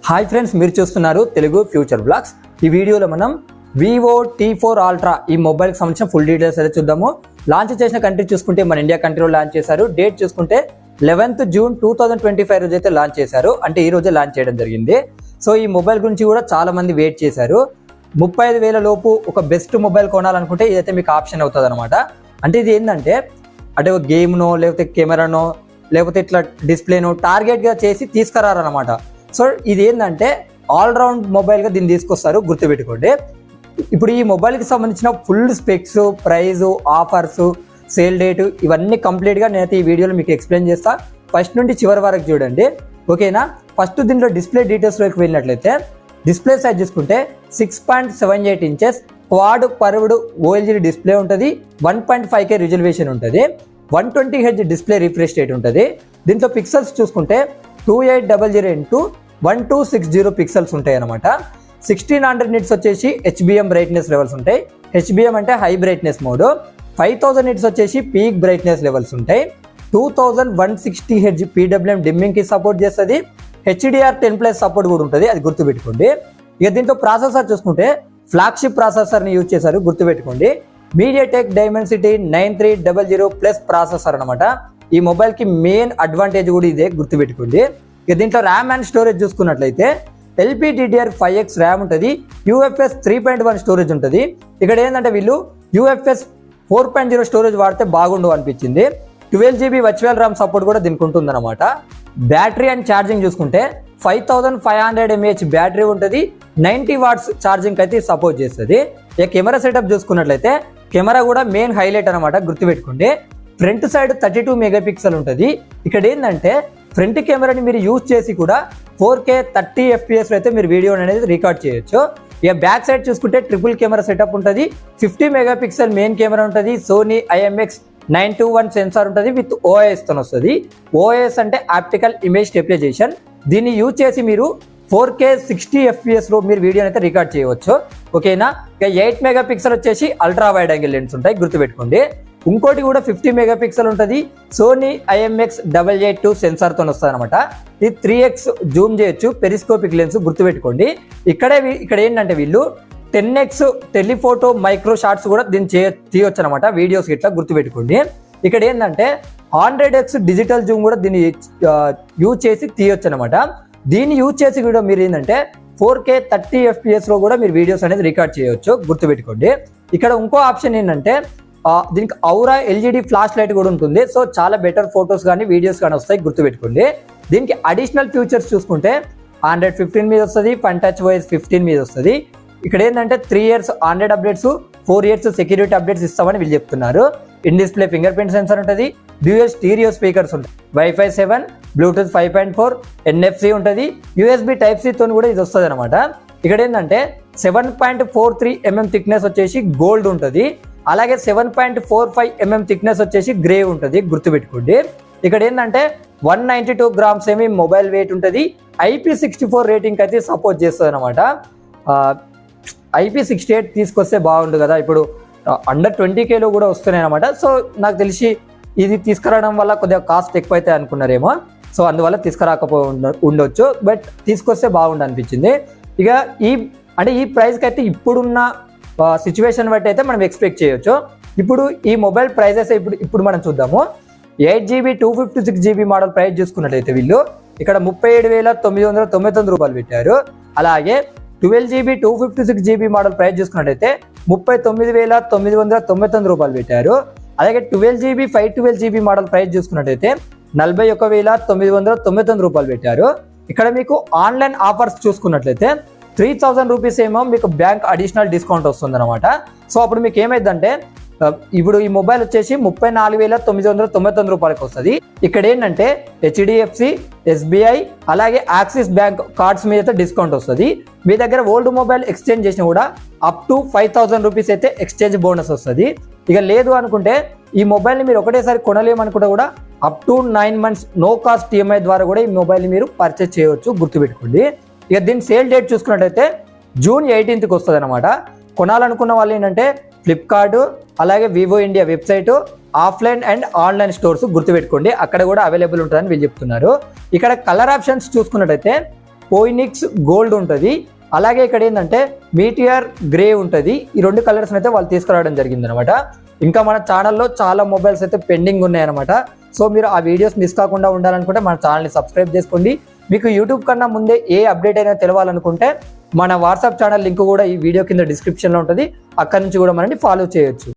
Hi friends, మీరు చూస్తున్నారు Telugu future blogs. ఈ వీడియోలో మనం వివో T4 Ultra ఈ మొబైల్కి సంబంధించిన ఫుల్ డీటెయిల్స్ అయితే చూద్దాము. లాంచ్ చేసిన కంట్రీ చూసుకుంటే మన ఇండియా కంట్రీలో లాంచ్ చేశారు. డేట్ చూసుకుంటే 11th June 2025 రోజు అయితే లాంచ్ చేశారు. అంటే ఈ రోజే లాంచ్ చేయడం జరిగింది. సో ఈ మొబైల్ గురించి కూడా చాలా మంది వెయిట్ చేశారు. 35,000 లోపు ఒక బెస్ట్ మొబైల్ కొనాలనుకుంటే ఇదైతే మీకు ఆప్షన్ అవుతుంది అనమాట. అంటే ఇది ఏంటంటే అంటే ఒక గేమ్నో లేకపోతే కెమెరానో లేకపోతే ఇట్లా డిస్ప్లేనో టార్గెట్గా చేసి తీసుకురారనమాట. సో ఇది ఏంటంటే ఆల్రౌండ్ మొబైల్గా దీన్ని తీసుకొస్తారు, గుర్తుపెట్టుకోండి. ఇప్పుడు ఈ మొబైల్కి సంబంధించిన full specs, price, offers, sale date ఇవన్నీ కంప్లీట్గా నేనైతే ఈ వీడియోలో మీకు ఎక్స్ప్లెయిన్ చేస్తా. ఫస్ట్ నుండి చివరి వరకు చూడండి, ఓకేనా. ఫస్ట్ దీంట్లో డిస్ప్లే డీటెయిల్స్లోకి వెళ్ళినట్లయితే డిస్ప్లే సైజ్ చూసుకుంటే 6.78 inches quad curved OLED display ఉంటుంది. 1.5K రిజల్యూషన్ ఉంటుంది. 120Hz డిస్ప్లే రిఫ్రెష్ రేట్ ఉంటుంది. దీంట్లో పిక్సెల్స్ చూసుకుంటే 2800 × 1260 పిక్సెల్స్ ఉంటాయి అనమాట. 1600 నిట్స్ వచ్చేసి HBM బ్రైట్నెస్ లెవెల్స్ ఉంటాయి. HBM అంటే హై బ్రైట్నెస్ మోడ్. 5000 నిట్స్ వచ్చేసి పీక్ బ్రైట్నెస్ లెవెల్స్ ఉంటాయి. 2160Hz PWM డిమ్మింగ్కి సపోర్ట్ చేస్తుంది. HDR10+ సపోర్ట్ కూడా ఉంటుంది, అది గుర్తుపెట్టుకోండి. ఇక దీంట్లో ప్రాసెసర్ చూసుకుంటే ఫ్లాగ్షిప్ ప్రాసెసర్ని యూజ్ చేశారు, గుర్తుపెట్టుకోండి. MediaTek Dimensity 9300+ ప్రాసెసర్ అనమాట. ఈ మొబైల్కి మెయిన్ అడ్వాంటేజ్ కూడా ఇదే, గుర్తుపెట్టుకోండి. ఇక దీంట్లో ర్యామ్ అండ్ స్టోరేజ్ చూసుకున్నట్లయితే LPDDR5X ర్యామ్ ఉంటుంది. UFS 3.1 స్టోరేజ్ ఉంటుంది. ఇక్కడ ఏంటంటే వీళ్ళు UFS 4.0 స్టోరేజ్ వాడితే బాగుండు అనిపించింది. 12GB వర్చువల్ ర్యామ్ సపోర్ట్ కూడా దీనికి ఉంటుంది అనమాట. బ్యాటరీ అండ్ ఛార్జింగ్ చూసుకుంటే 5500 mAh బ్యాటరీ ఉంటుంది. 90 వాట్స్ ఛార్జింగ్ అయితే సపోర్ట్ చేస్తుంది. ఇక కెమెరా సెటప్ చూసుకున్నట్లయితే కెమెరా కూడా మెయిన్ హైలైట్ అనమాట, గుర్తుపెట్టుకోండి. ఫ్రంట్ సైడ్ 32 మెగాపిక్సెల్ ఉంటుంది. ఇక్కడ ఏంటంటే ఫ్రంట్ కెమెరాని మీరు యూజ్ చేసి కూడా 4K 30 FPS అయితే మీరు వీడియో అనేది రికార్డ్ చేయొచ్చు. ఇక బ్యాక్ సైడ్ చూసుకుంటే ట్రిపుల్ కెమెరా సెటప్ ఉంటుంది. 50 మెగాపిక్సెల్ మెయిన్ కెమెరా ఉంటుంది. సోనీ IMX921 సెన్సార్ ఉంటుంది విత్ OIS తో వస్తుంది. OIS అంటే ఆప్టికల్ ఇమేజ్ స్టెబిలైజేషన్. దీన్ని యూజ్ చేసి మీరు 4K 60 FPS లో మీరు వీడియో అయితే రికార్డ్ చేయవచ్చు, ఓకేనా. ఇక 8 మెగాపిక్సెల్ వచ్చేసి అల్ట్రా వైడ్ యాంగిల్ లెన్స్ ఉంటాయి, గుర్తుపెట్టుకోండి. ఇంకోటి కూడా 50 మెగాపిక్సెల్ ఉంటుంది. సోనీ IMX882 సెన్సార్తో వస్తుంది అనమాట. ఇది 3x జూమ్ చేయొచ్చు, పెరిస్కోపిక్ లెన్స్, గుర్తుపెట్టుకోండి. ఇక్కడ ఏంటంటే వీళ్ళు 10x టెలిఫోటో మైక్రో షాట్స్ కూడా దీన్ని తీయొచ్చు అనమాట, వీడియోస్ ఇట్లా, గుర్తుపెట్టుకోండి. ఇక్కడ ఏంటంటే 100x డిజిటల్ జూమ్ కూడా దీన్ని యూజ్ చేసి తీయొచ్చు అనమాట. దీన్ని యూజ్ చేసి కూడా మీరు ఏంటంటే 4K 30 FPS లో కూడా మీరు వీడియోస్ అనేది రికార్డ్ చేయవచ్చు, గుర్తుపెట్టుకోండి. ఇక్కడ ఇంకో ఆప్షన్ ఏంటంటే దీనికి ఔరా LGD ఫ్లాష్ లైట్ కూడా ఉంటుంది. సో చాలా బెటర్ ఫొటోస్ కానీ వీడియోస్ కానీ వస్తాయి, గుర్తుపెట్టుకోండి. దీనికి అడిషనల్ ఫీచర్స్ చూసుకుంటే 115 మీద వస్తుంది, ఫన్ టచ్ OS 15 మీద వస్తుంది. ఇక్కడ ఏంటంటే 3 years Android updates, 4 years security updates ఇస్తామని వీళ్ళు చెప్తున్నారు. In display finger print sensor ఉంటుంది. డ్యూయల్ స్టీరియో స్పీకర్స్ ఉంటాయి. Wi-Fi 7, Bluetooth 5.4, NFC ఉంటుంది. USB Type-C తోని కూడా ఇది వస్తుంది అనమాట. ఇక్కడ ఏంటంటే 7.43 mm థిక్నెస్ వచ్చేసి గోల్డ్ ఉంటుంది. అలాగే 7.45 mm థిక్నెస్ వచ్చేసి గ్రే ఉంటుంది, గుర్తుపెట్టుకోండి. ఇక్కడ ఏంటంటే 192 grams ఏమి మొబైల్ వెయిట్ ఉంటుంది. IP64 రేటింగ్ అయితే సపోర్ట్ చేస్తుంది అనమాట. IP68 తీసుకొస్తే బాగుండు కదా, ఇప్పుడు అండర్ 20Kలో కూడా వస్తున్నాయి అనమాట. సో నాకు తెలిసి ఇది తీసుకురావడం వల్ల కొద్దిగా కాస్ట్ ఎక్కువ అయితే అనుకున్నారేమో, సో అందువల్ల తీసుకురాకపోయి ఉండొచ్చు. బట్ తీసుకొస్తే బాగుండు అనిపించింది. ఇక ఈ ప్రైస్కి అయితే ఇప్పుడున్న సిచ్యువేషన్ బట్టి అయితే మనం ఎక్స్పెక్ట్ చేయొచ్చు. ఇప్పుడు ఈ మొబైల్ ప్రైజెస్ ఇప్పుడు మనం చూద్దాము. 8GB 256GB మోడల్ ప్రైస్ చూసుకున్నట్లయితే వీళ్ళు ఇక్కడ 37,999 రూపాయలు పెట్టారు. అలాగే 12GB 256GB మోడల్ ప్రైస్ చూసుకున్నట్లయితే 39,999 రూపాయలు పెట్టారు. అలాగే 12GB 512GB మోడల్ ప్రైస్ చూసుకున్నట్లయితే 41,999 రూపాయలు పెట్టారు. ఇక్కడ మీకు ఆన్లైన్ ఆఫర్స్ చూసుకున్నట్లయితే 3000 రూపీస్ ఏమో మీకు బ్యాంక్ అడిషనల్ డిస్కౌంట్ వస్తుంది అనమాట. సో అప్పుడు మీకు ఏమైందంటే ఇప్పుడు ఈ మొబైల్ వచ్చేసి 34,999 రూపాయలకి వస్తుంది. ఇక్కడ ఏంటంటే HDFC, SBI అలాగే యాక్సిస్ బ్యాంక్ కార్డ్స్ మీద అయితే డిస్కౌంట్ వస్తుంది. మీ దగ్గర ఓల్డ్ మొబైల్ ఎక్స్చేంజ్ చేసినా కూడా అప్ టు 5000 రూపీస్ అయితే ఎక్స్చేంజ్ బోనస్ వస్తుంది. ఇక లేదు అనుకుంటే ఈ మొబైల్ని మీరు ఒకటేసారి కొనలేమనుకుంటే కూడా up to 9 months no cost EMI ద్వారా కూడా ఈ మొబైల్ని మీరు పర్చేస్ చేయవచ్చు, గుర్తుపెట్టుకోండి. ఇక దీని సేల్ డేట్ చూసుకున్నట్టయితే June 18కి వస్తుంది అనమాట. కొనాలనుకున్న వాళ్ళు ఏంటంటే ఫ్లిప్కార్ట్ అలాగే Vivo India website offline and online stores గుర్తుపెట్టుకోండి, అక్కడ కూడా అవైలబుల్ ఉంటుందని వీళ్ళు చెప్తున్నారు. ఇక్కడ కలర్ ఆప్షన్స్ చూసుకున్నట్టయితే పోయినిక్స్ గోల్డ్ ఉంటుంది, అలాగే ఇక్కడ ఏంటంటే మీటియర్ గ్రే ఉంటుంది. ఈ 2 కలర్స్ అయితే వాళ్ళు తీసుకురావడం జరిగింది అనమాట. ఇంకా మన ఛానల్లో చాలా మొబైల్స్ అయితే పెండింగ్ ఉన్నాయన్నమాట. సో మీరు ఆ వీడియోస్ మిస్ కాకుండా ఉండాలనుకుంటే మన ఛానల్ని సబ్స్క్రైబ్ చేసుకోండి. మీకు యూట్యూబ్ కన్నా ముందే ఏ అప్డేట్ అయినా తెలవాలనుకుంటే మన వాట్సాప్ ఛానల్ లింక్ కూడా ఈ వీడియో కింద డిస్క్రిప్షన్లో ఉంటుంది, అక్కడ నుంచి కూడా మనల్ని ఫాలో చేయొచ్చు.